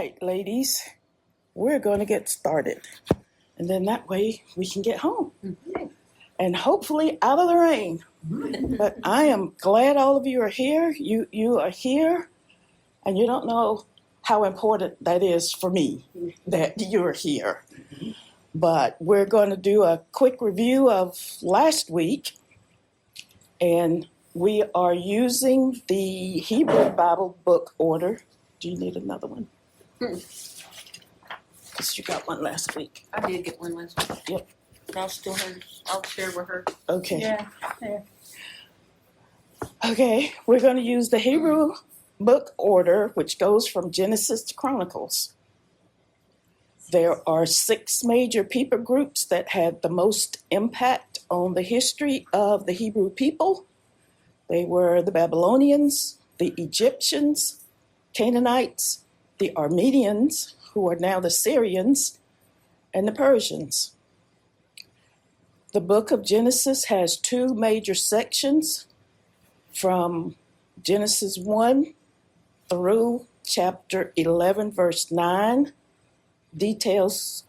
right, ladies, we're going to get started. And then that way we can get home. And hopefully out of the rain. But I am glad all of you are here. You are here, and you don't know how important that is for me that you're here. But we're going to do a quick review of last week. And we are using the Hebrew Bible book order. Do you need another one? Because you got one last week. I did get one last week. Yep. I'll still hers. I'll share with her. Okay. Yeah. Okay, we're going to use the Hebrew book order, which goes from Genesis to Chronicles. There are 6 major people groups that had the most impact on the history of the Hebrew people. They were the Babylonians, the Egyptians, Canaanites, the Armenians, who are now the Syrians, and the Persians. The book of Genesis has 2 major sections from Genesis 1 through chapter 11, verse 9, details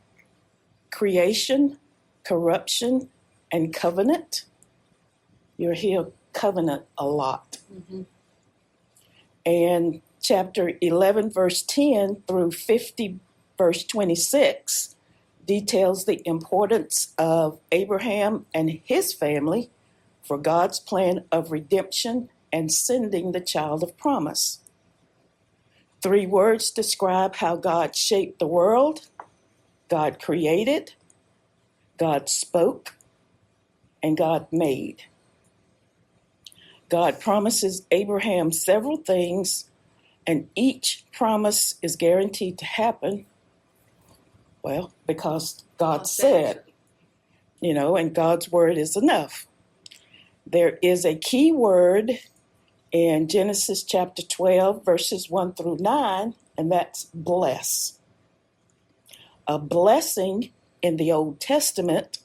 creation, corruption, and covenant. You'll hear covenant a lot. Mm-hmm. And chapter 11, verse 10 through 50, verse 26, details the importance of Abraham and his family for God's plan of redemption and sending the child of promise. 3 words describe how God shaped the world. God created, God spoke, and God made. God promises Abraham several things, and each promise is guaranteed to happen, well, because God said, and God's word is enough. There is a key word in Genesis chapter 12, verses 1 through 9, and that's bless. A blessing in the Old Testament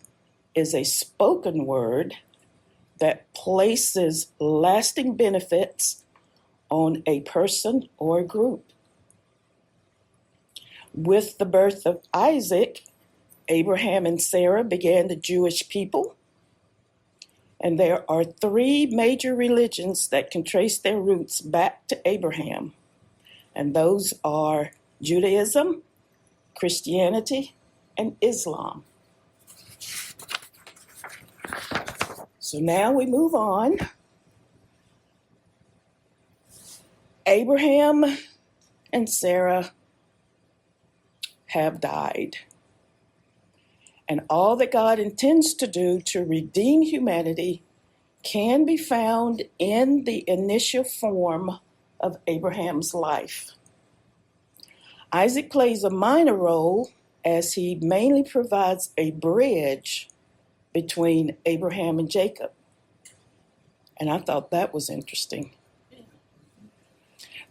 is a spoken word that places lasting benefits on a person or a group. With the birth of Isaac, Abraham and Sarah began the Jewish people. And there are 3 major religions that can trace their roots back to Abraham. And those are Judaism, Christianity, and Islam. So now we move on. Abraham and Sarah have died. And all that God intends to do to redeem humanity can be found in the initial form of Abraham's life. Isaac plays a minor role as he mainly provides a bridge between Abraham and Jacob. And I thought that was interesting.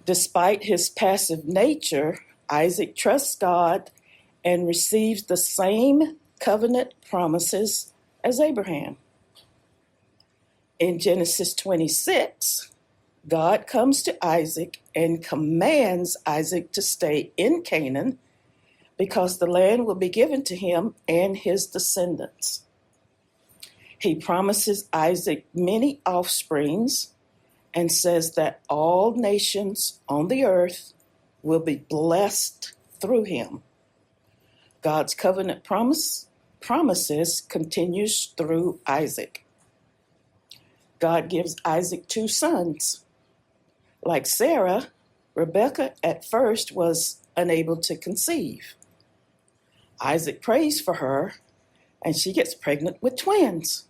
Despite his passive nature, Isaac trusts God and receives the same covenant promises as Abraham. In Genesis 26, God comes to Isaac and commands Isaac to stay in Canaan because the land will be given to him and his descendants. He promises Isaac many offsprings and says that all nations on the earth will be blessed through him. God's covenant promises continues through Isaac. God gives Isaac 2 sons. Like Sarah, Rebekah at first was unable to conceive. Isaac prays for her, and she gets pregnant with twins.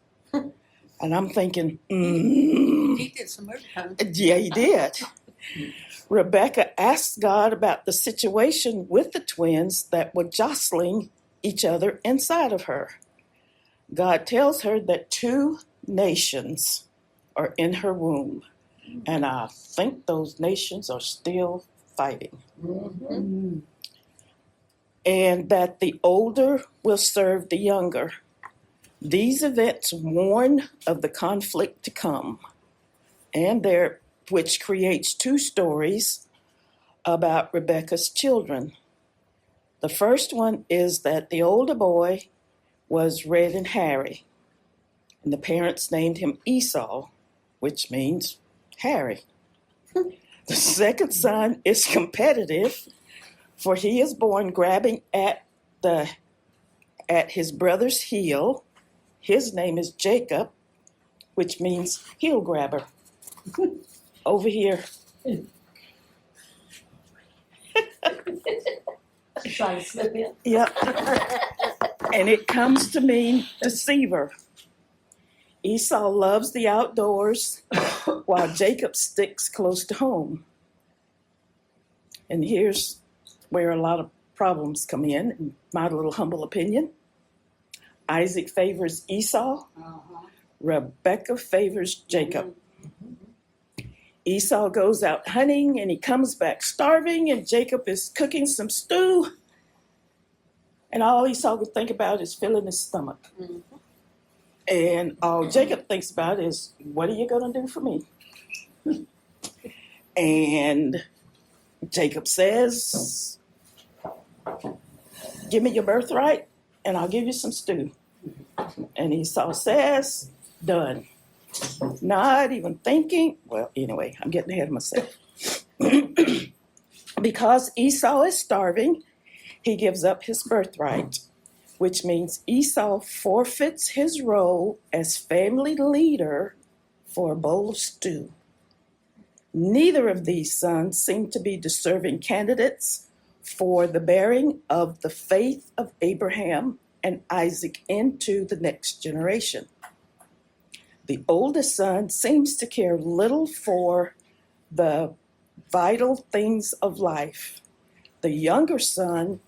And I'm thinking, He did some overtime. Yeah, he did. Rebekah asked God about the situation with the twins that were jostling each other inside of her. God tells her that 2 nations are in her womb, and I think those nations are still fighting. Mm-hmm. And that the older will serve the younger. These events warn of the conflict to come, and which creates 2 stories about Rebekah's children. The first one is that the older boy was red and hairy, and the parents named him Esau, which means hairy. The second son is competitive, for he is born grabbing at his brother's heel. His name is Jacob, which means heel grabber. Over here. Trying to slip in. Yep. And it comes to mean deceiver. Esau loves the outdoors while Jacob sticks close to home. And here's where a lot of problems come in my little humble opinion. Isaac favors Esau. Rebekah favors Jacob. Esau goes out hunting and he comes back starving, and Jacob is cooking some stew. And all Esau would think about is filling his stomach. And all Jacob thinks about is, what are you going to do for me? And Jacob says, give me your birthright and I'll give you some stew. And Esau says, done. Not even thinking. Well, anyway, I'm getting ahead of myself. Because Esau is starving, he gives up his birthright, which means Esau forfeits his role as family leader for a bowl of stew. Neither of these sons seem to be deserving candidates for the bearing of the faith of Abraham and Isaac into the next generation. The oldest son seems to care little for the vital things of life. The younger son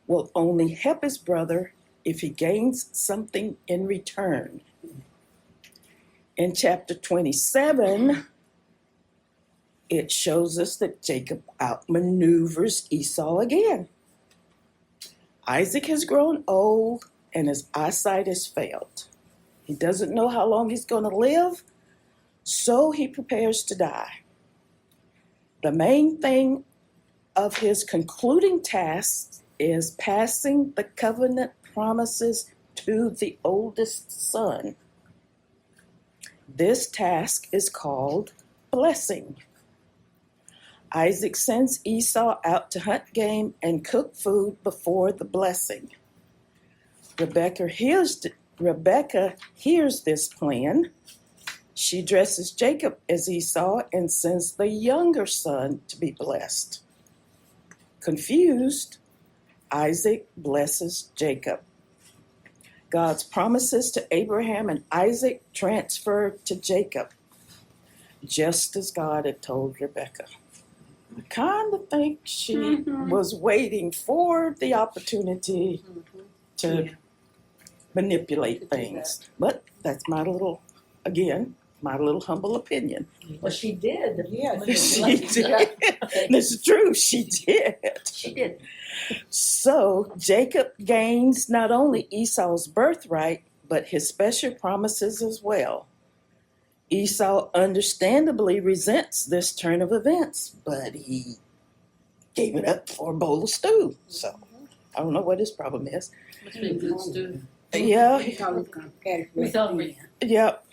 will only help his brother if he gains something in return. In chapter 27, it shows us that Jacob outmaneuvers Esau again. Isaac has grown old and his eyesight has failed. He doesn't know how long he's going to live, so he prepares to die. The main thing of his concluding task is passing the covenant promises to the oldest son. This task is called blessing. Isaac sends Esau out to hunt game and cook food before the blessing. Rebekah hears this plan. She dresses Jacob as Esau and sends the younger son to be blessed. Confused, Isaac blesses Jacob. God's promises to Abraham and Isaac transferred to Jacob, just as God had told Rebekah. I kind of think she was waiting for the opportunity to manipulate things. But that's my little humble opinion. Well, she did. Yeah, She did. This is true, she did. she did. So Jacob gains not only Esau's birthright, but his special promises as well. Esau understandably resents this turn of events, but he gave it up for a bowl of stew. So I don't know what his problem is. Must be good stew. Yeah, He's hungry. yep,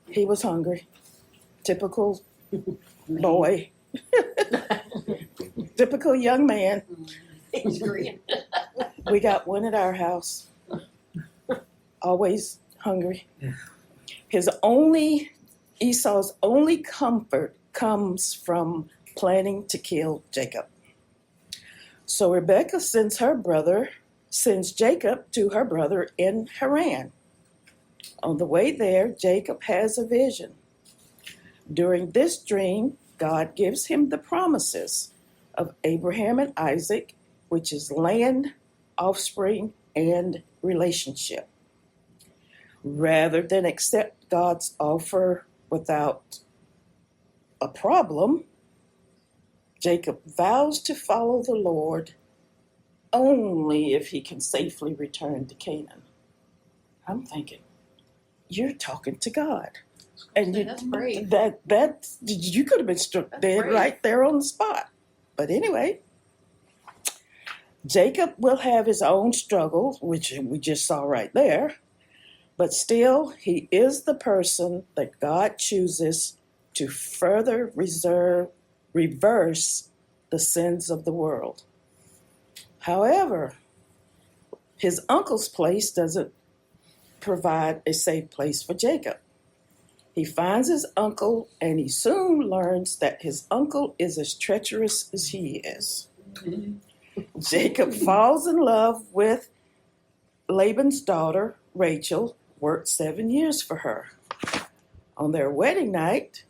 he was hungry. Typical boy. Typical young man. He's green. We got one at our house. Always hungry. Esau's only comfort comes from planning to kill Jacob. So Rebekah sends Jacob to her brother in Haran. On the way there, Jacob has a vision. During this dream, God gives him the promises of Abraham and Isaac, which is land, offspring, and relationship. Rather than accept God's offer without a problem, Jacob vows to follow the Lord only if he can safely return to Canaan. I'm thinking, you're talking to God. And That's brave. you could have been struck That's dead brave. right there on the spot. But anyway, Jacob will have his own struggles, which we just saw right there. But still, he is the person that God chooses to further reverse the sins of the world. However, his uncle's place doesn't provide a safe place for Jacob. He finds his uncle, and he soon learns that his uncle is as treacherous as he is. Jacob falls in love with Laban's daughter, Rachel, worked 7 years for her. On their wedding night,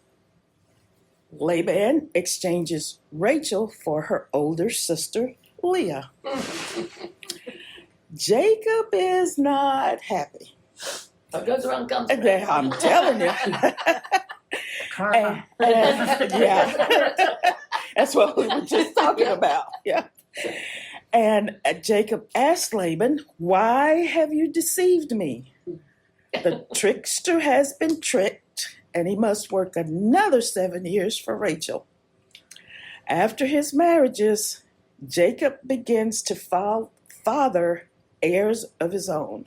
Laban exchanges Rachel for her older sister, Leah. Jacob is not happy. What goes around comes around. I'm telling you. Karma. Yeah, that's what we were just talking about. Yeah. And Jacob asked Laban, "Why have you deceived me? The trickster has been tricked, and he must work another 7 years for Rachel." After his marriages, Jacob begins to father heirs of his own.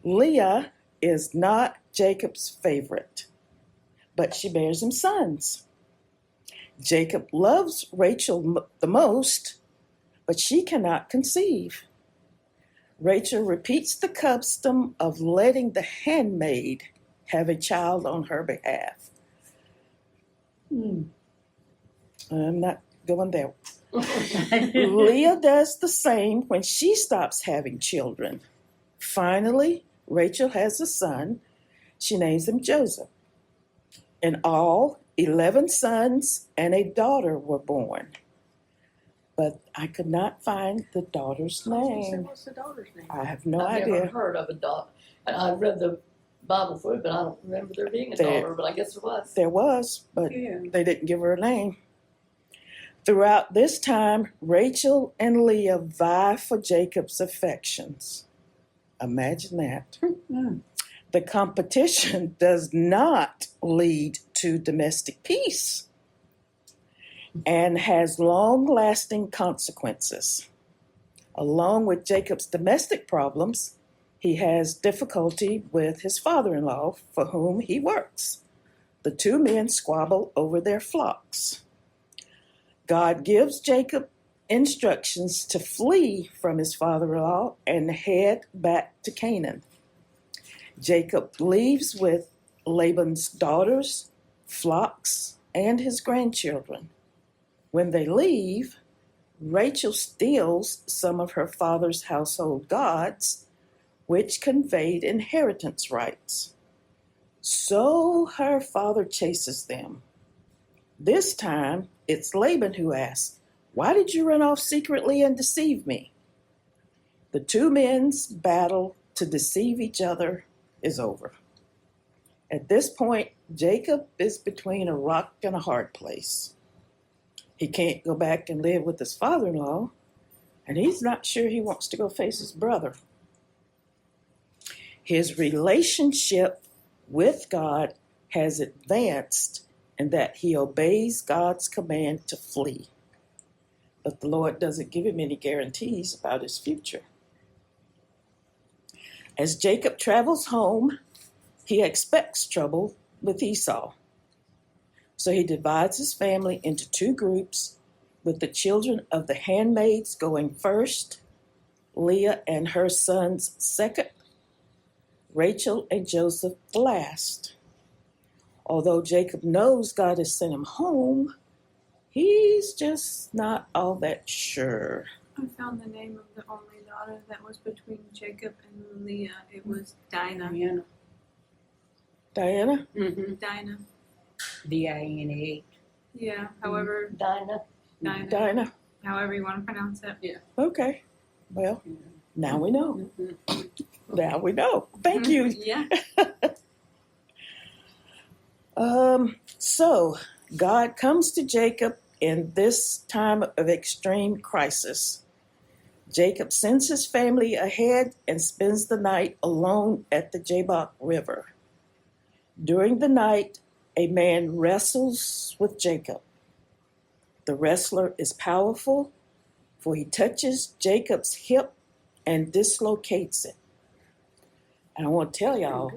Leah is not Jacob's favorite, but she bears him sons. Jacob loves Rachel the most, but she cannot conceive. Rachel repeats the custom of letting the handmaid have a child on her behalf. I'm not going there. Leah does the same when she stops having children. Finally, Rachel has a son. She names him Joseph. In all, 11 sons and a daughter were born. But I could not find the daughter's name. What's the daughter's name? I have no I've idea. never heard of a daughter. And I've read the Bible for it, but I don't remember there being a There- daughter, but I guess there was. There was, but Yeah. they didn't give her a name. Throughout this time, Rachel and Leah vie for Jacob's affections. Imagine that. The competition does not lead to domestic peace and has long-lasting consequences. Along with Jacob's domestic problems, he has difficulty with his father-in-law for whom he works. The two men squabble over their flocks. God gives Jacob instructions to flee from his father-in-law and head back to Canaan. Jacob leaves with Laban's daughters, flocks, and his grandchildren. When they leave, Rachel steals some of her father's household gods, which conveyed inheritance rights. So her father chases them. This time, it's Laban who asks, "Why did you run off secretly and deceive me?" The two men's battle to deceive each other is over. At this point, Jacob is between a rock and a hard place. He can't go back and live with his father-in-law, and he's not sure he wants to go face his brother. His relationship with God has advanced in that he obeys God's command to flee. But the Lord doesn't give him any guarantees about his future. As Jacob travels home, he expects trouble with Esau. So he divides his family into two groups, with the children of the handmaids going first, Leah and her sons second, Rachel and Joseph last. Although Jacob knows God has sent him home, he's just not all that sure. I found the name of the only daughter that was between Jacob and Leah. It was Dinah. Diana? Mm-hmm. Dinah. Dinah. Yeah, however, Dinah. Dinah. Dinah. However you want to pronounce it. Okay. Well, now we know. Mm-hmm. Now we know. Thank you. Yeah. So God comes to Jacob in this time of extreme crisis. Jacob sends his family ahead and spends the night alone at the Jabbok River. During the night, a man wrestles with Jacob. The wrestler is powerful, for he touches Jacob's hip and dislocates it. And I want to tell y'all,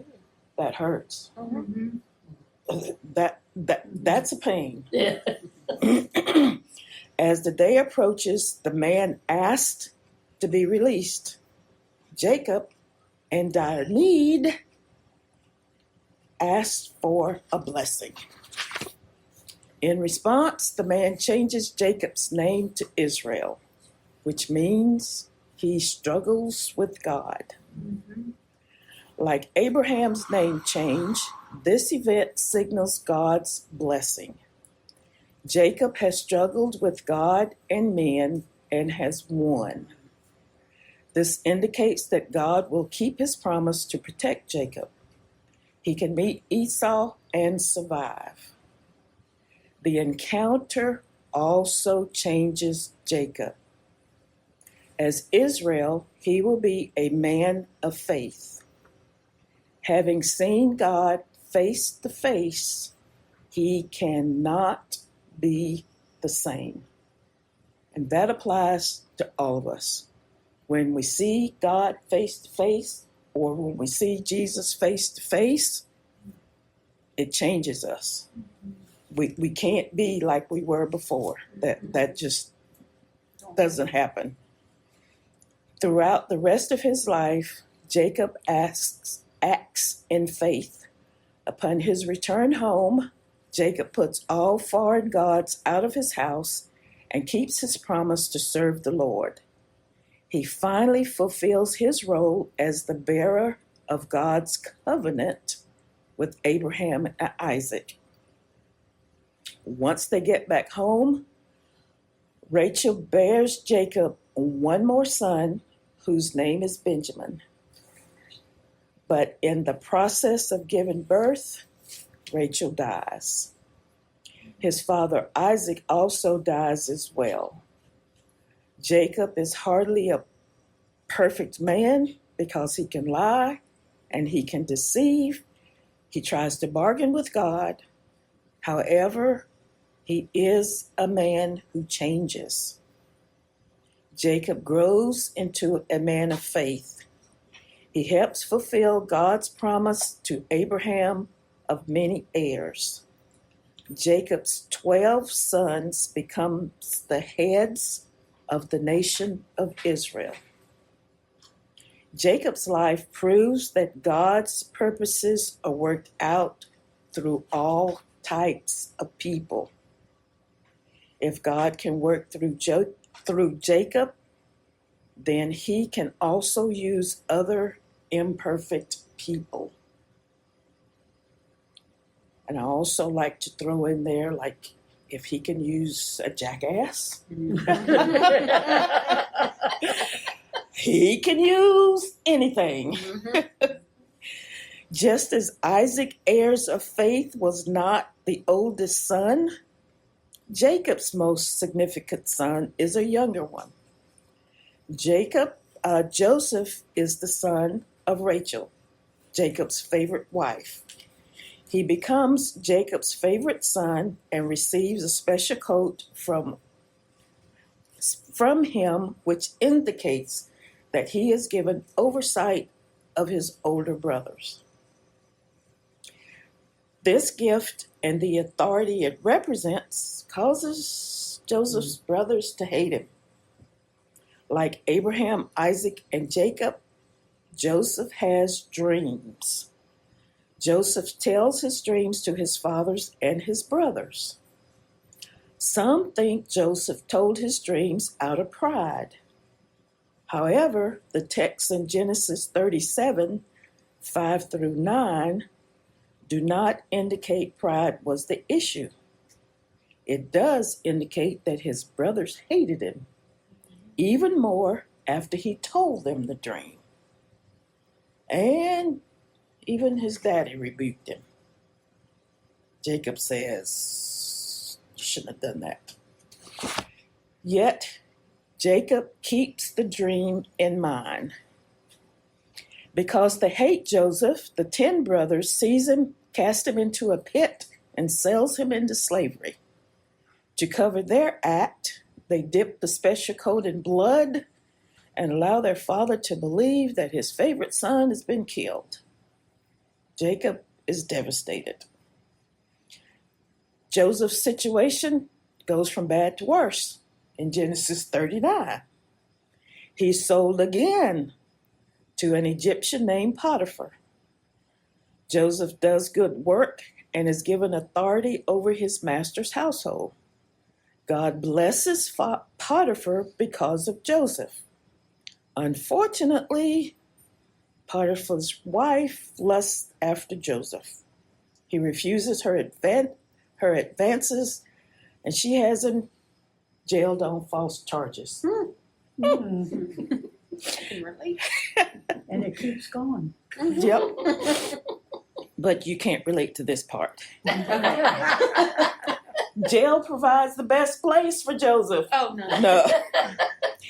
that hurts. Mm-hmm. That's a pain. Yeah. As the day approaches, the man asked to be released. Jacob, in dire need, asked for a blessing. In response, the man changes Jacob's name to Israel, which means he struggles with God. Mm-hmm. Like Abraham's name change, this event signals God's blessing. Jacob has struggled with God and men and has won. This indicates that God will keep his promise to protect Jacob. He can meet Esau and survive. The encounter also changes Jacob. As Israel, he will be a man of faith. Having seen God face to face, he cannot be the same. And that applies to all of us. When we see God face to face, or when we see Jesus face to face, it changes us. We can't be like we were before. That just doesn't happen. Throughout the rest of his life, Jacob acts in faith. Upon his return home, Jacob puts all foreign gods out of his house and keeps his promise to serve the Lord. He finally fulfills his role as the bearer of God's covenant with Abraham and Isaac. Once they get back home, Rachel bears Jacob one more son whose name is Benjamin. But in the process of giving birth, Rachel dies. His father Isaac also dies as well. Jacob is hardly a perfect man because he can lie and he can deceive. He tries to bargain with God. However, he is a man who changes. Jacob grows into a man of faith. He helps fulfill God's promise to Abraham of many heirs. Jacob's 12 sons become the heads of the nation of Israel. Jacob's life proves that God's purposes are worked out through all types of people. If God can work through Jacob, then he can also use other imperfect people. And I also like to throw in there, like, if he can use a jackass, he can use anything. Just as Isaac, heirs of faith, was not the oldest son, Jacob's most significant son is a younger one. Joseph is the son of Rachel, Jacob's favorite wife. He becomes Jacob's favorite son and receives a special coat from him, which indicates that he is given oversight of his older brothers. This gift and the authority it represents causes Joseph's brothers to hate him. Like Abraham, Isaac, and Jacob, Joseph has dreams. Joseph tells his dreams to his fathers and his brothers. Some think Joseph told his dreams out of pride. However, the texts in Genesis 37, 5 through 9, do not indicate pride was the issue. It does indicate that his brothers hated him, even more after he told them the dream. And even his daddy rebuked him. Jacob says, "You shouldn't have done that." Yet, Jacob keeps the dream in mind. Because they hate Joseph, the 10 brothers seize him, cast him into a pit, and sells him into slavery. To cover their act, they dip the special coat in blood and allow their father to believe that his favorite son has been killed. Jacob is devastated. Joseph's situation goes from bad to worse in Genesis 39. He's sold again to an Egyptian named Potiphar. Joseph does good work and is given authority over his master's household. God blesses Potiphar because of Joseph. Unfortunately, Potiphar's wife lusts after Joseph. He refuses her advances, and she has him jailed on false charges. Mm. I can relate. And it keeps going. Yep. But you can't relate to this part. Jail provides the best place for Joseph. Oh, no. No.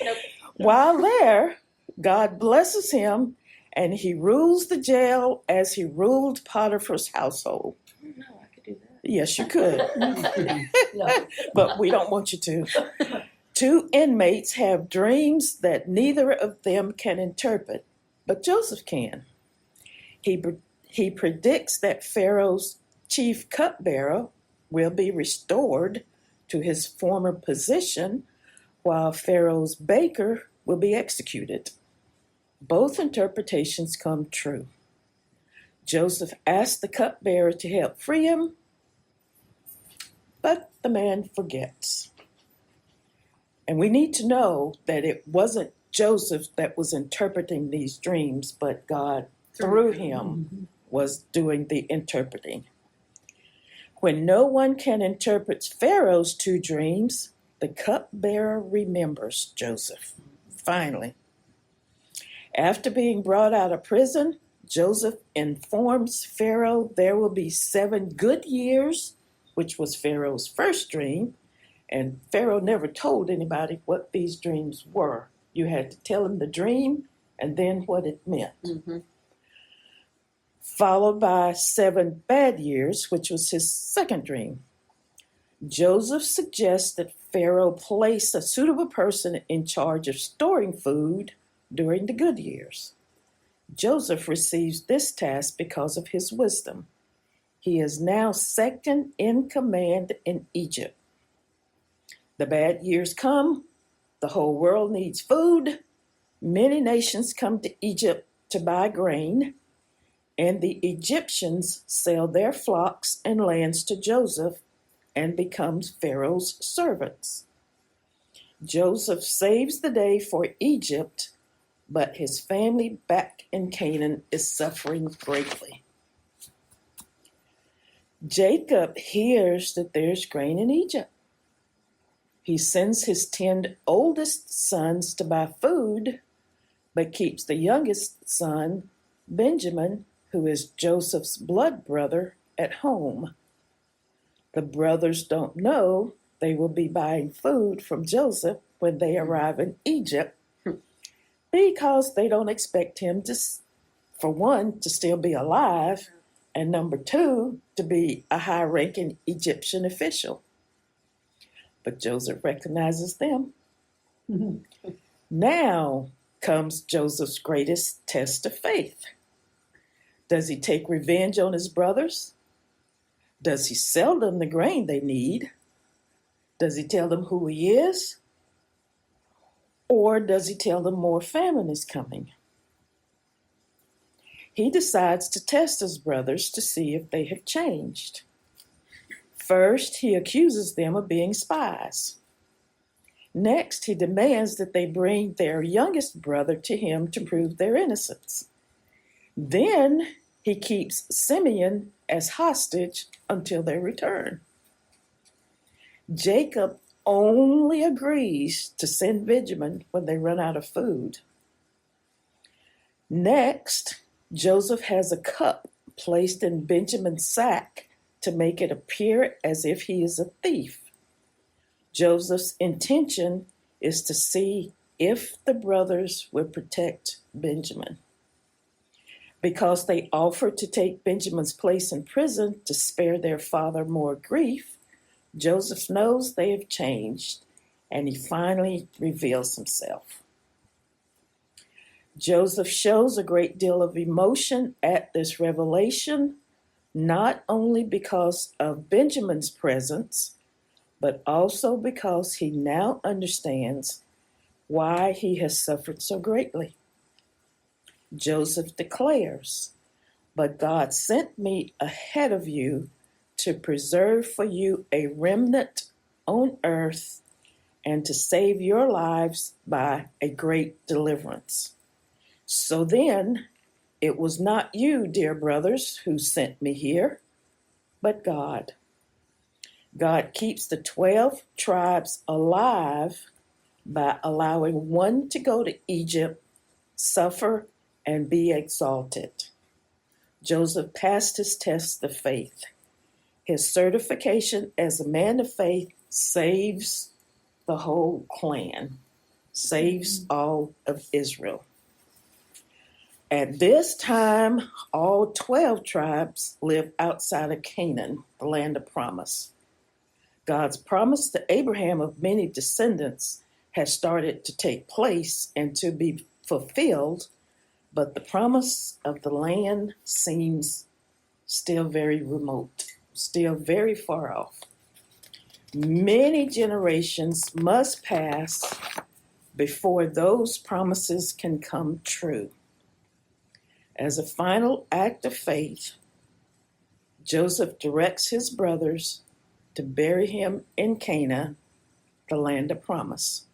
Nope. While there, God blesses him, and he rules the jail as he ruled Potiphar's household. No, I could do that. Yes, you could, No. but we don't want you to. 2 inmates have dreams that neither of them can interpret, but Joseph can. He predicts that Pharaoh's chief cupbearer will be restored to his former position, while Pharaoh's baker will be executed. Both interpretations come true. Joseph asked the cupbearer to help free him, but the man forgets. And we need to know that it wasn't Joseph that was interpreting these dreams, but God, through him, was doing the interpreting. When no one can interpret Pharaoh's 2 dreams, the cupbearer remembers Joseph. Finally, after being brought out of prison, Joseph informs Pharaoh there will be 7 good years, which was Pharaoh's first dream, and Pharaoh never told anybody what these dreams were. You had to tell him the dream and then what it meant. Mm-hmm. Followed by 7 bad years, which was his second dream. Joseph suggests that Pharaoh place a suitable person in charge of storing food during the good years. Joseph receives this task because of his wisdom. He is now second in command in Egypt. The bad years come, the whole world needs food, many nations come to Egypt to buy grain, and the Egyptians sell their flocks and lands to Joseph and becomes Pharaoh's servants. Joseph saves the day for Egypt, but his family back in Canaan is suffering greatly. Jacob hears that there's grain in Egypt. He sends his 10 oldest sons to buy food, but keeps the youngest son, Benjamin, who is Joseph's blood brother, at home. The brothers don't know they will be buying food from Joseph when they arrive in Egypt, because they don't expect him to, for one, to still be alive, and number 2, to be a high-ranking Egyptian official. But Joseph recognizes them. Now comes Joseph's greatest test of faith. Does he take revenge on his brothers? Does he sell them the grain they need? Does he tell them who he is? Or does he tell them more famine is coming? He decides to test his brothers to see if they have changed. First, he accuses them of being spies. Next, he demands that they bring their youngest brother to him to prove their innocence. Then he keeps Simeon as hostage until their return. Jacob only agrees to send Benjamin when they run out of food. Next, Joseph has a cup placed in Benjamin's sack to make it appear as if he is a thief. Joseph's intention is to see if the brothers will protect Benjamin. Because they offered to take Benjamin's place in prison to spare their father more grief, Joseph knows they have changed, and he finally reveals himself. Joseph shows a great deal of emotion at this revelation, not only because of Benjamin's presence, but also because he now understands why he has suffered so greatly. Joseph declares, "But God sent me ahead of you to preserve for you a remnant on earth and to save your lives by a great deliverance. So then, it was not you, dear brothers, who sent me here, but God. God keeps the 12 tribes alive by allowing one to go to Egypt, suffer, and be exalted. Joseph passed his test of faith. His certification as a man of faith saves the whole clan, saves all of Israel. At this time, all 12 tribes live outside of Canaan, the land of promise. God's promise to Abraham of many descendants has started to take place and to be fulfilled, but the promise of the land seems still very remote, still very far off. Many generations must pass before those promises can come true. As a final act of faith, Joseph directs his brothers to bury him in Canaan, the land of promise.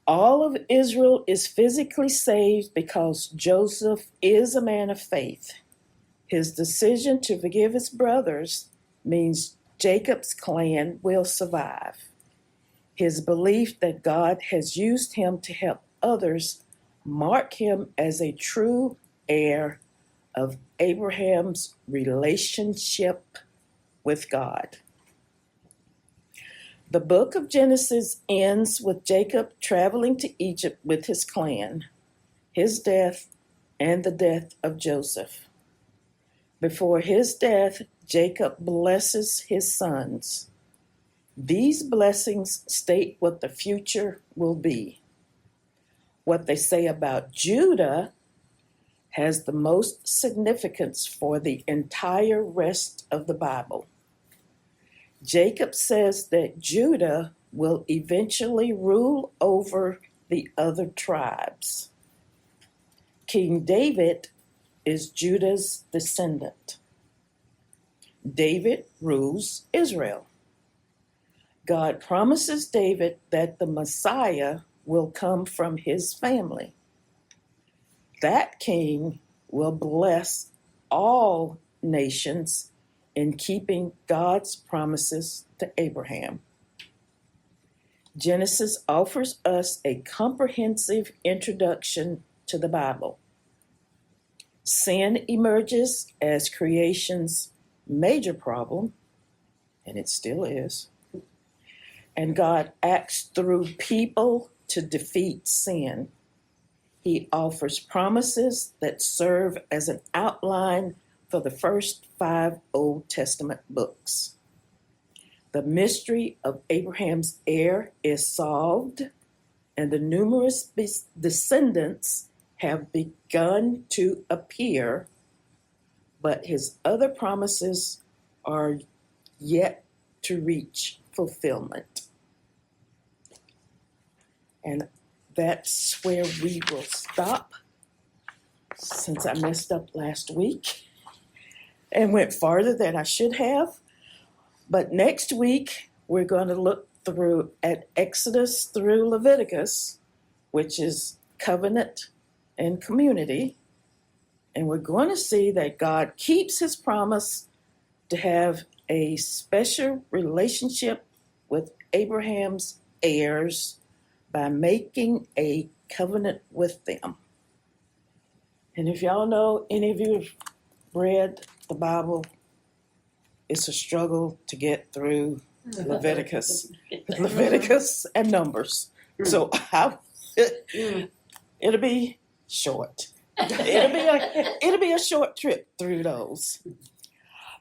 All of Israel is physically saved because Joseph is a man of faith. His decision to forgive his brothers means Jacob's clan will survive. His belief that God has used him to help others mark him as a true heir of Abraham's relationship with God. The book of Genesis ends with Jacob traveling to Egypt with his clan, his death, and the death of Joseph. Before his death, Jacob blesses his sons. These blessings state what the future will be. What they say about Judah has the most significance for the entire rest of the Bible. Jacob says that Judah will eventually rule over the other tribes. King David is Judah's descendant. David rules Israel. God promises David that the Messiah will come from his family. That king will bless all nations in keeping God's promises to Abraham. Genesis offers us a comprehensive introduction to the Bible. Sin emerges as creation's major problem, and it still is. And God acts through people to defeat sin. He offers promises that serve as an outline for the first 5 Old Testament books. The mystery of Abraham's heir is solved, and the numerous descendants have begun to appear, but his other promises are yet to reach fulfillment. And that's where we will stop, since I messed up last week and went farther than I should have. But next week, we're going to look through at Exodus through Leviticus, which is covenant and community. And we're going to see that God keeps his promise to have a special relationship with Abraham's heirs by making a covenant with them. And if y'all know, any of you have read the Bible, it's a struggle to get through Leviticus and Numbers. So it'll be short. It'll be a short trip through those.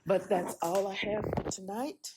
But that's all I have for tonight.